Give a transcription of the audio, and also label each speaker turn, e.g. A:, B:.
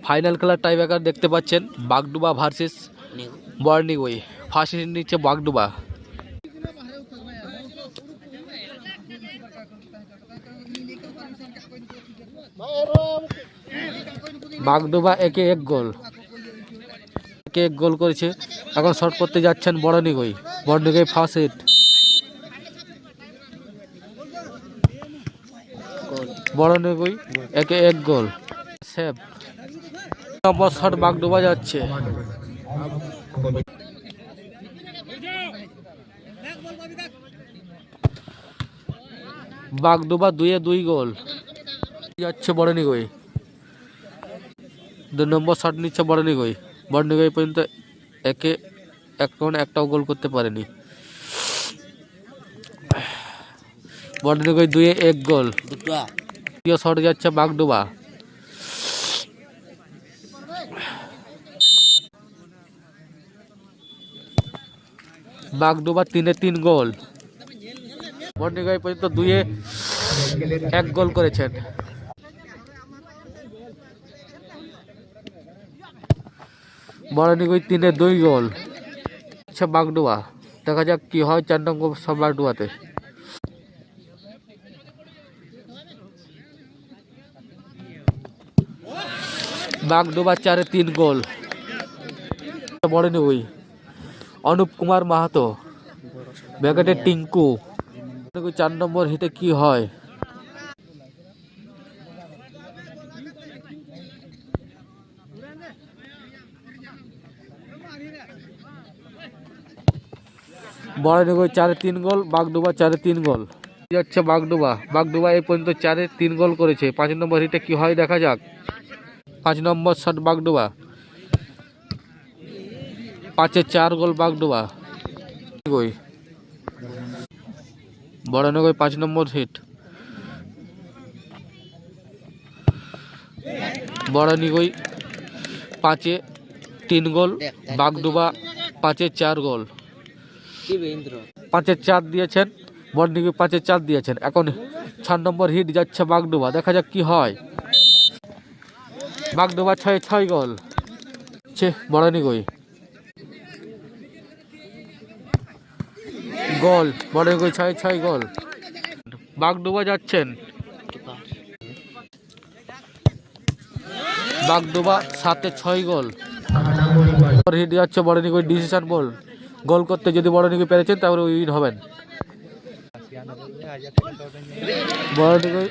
A: Final খেলার tiebreaker দেখতে পাচ্ছেন বাগডুবা ভার্সেস বর্নিগই। ফার্স্ট হিট নিচ্ছে বাগডুবা। বাগডুবা একে এক গোল করেছে। এখন শট করতে যাচ্ছেন বর্নিগই। বর্নিগই ফার্স্ট হিট। বর্নিগই একে এক গোল। সেভ। নম্বর শট বাগডুবা যাচ্ছে। বাগডুবা 2-2 গোল যাচ্ছে বর্নিগই। 2 নম্বর শট নিচ্ছে বর্নিগই। বর্নিগই পর্যন্ত একটাও গোল করতে পারেনি। বর্নিগই 2-1 গোল। দ্বিতীয় শট যাচ্ছে বাগডুবা। বাগডুবা 3-3 গোল। বর্নিগই পর্যন্ত 2-1 গোল করেছেন। বর্নিগই 3-2 গোল। আচ্ছা বাগডুবা, দেখা যাক কি হয় 4 নম্বর বাগডুবাতে। বাগডুবা 4-3 গোল। বর্নিগই অনুপ কুমার মাহাতো, ব্যাকেটে টিঙ্কু। 4 নম্বর হিটে কি হয়? বর্নিগই 4-3 গোল। বাগডুবা 4-3 গোল যাচ্ছে বাগডুবা এই পর্যন্ত 4-3 গোল করেছে। 5 নম্বর হিটে কি হয় দেখা যাক। 5 নম্বর শট বাগডুবা। 5-4 গোল বাগডুবা। বর্নিগই 5 নম্বর হিট। বর্নিগই 5-3 গোল। বাগডুবা 5-4 গোল। 5-4 দিয়েছেন বর্নিগই, 5-4 দিয়েছেন। এখন 6 নম্বর হিট যাচ্ছে বাগডুবা, দেখা যাক কি হয়। বাগডুবা 6 গোল। বর্নিগই গোল। বর্নিগই 6 গোল। বাগডুবা যাচ্ছেন। বাগডুবা 7-6 গোল। হিট যাচ্ছে বর্নিগই ডিসিশন বল। গোল করতে যদি বর্নিগই পেরেছেন তাহলে উইন হবেন। বর্নিগই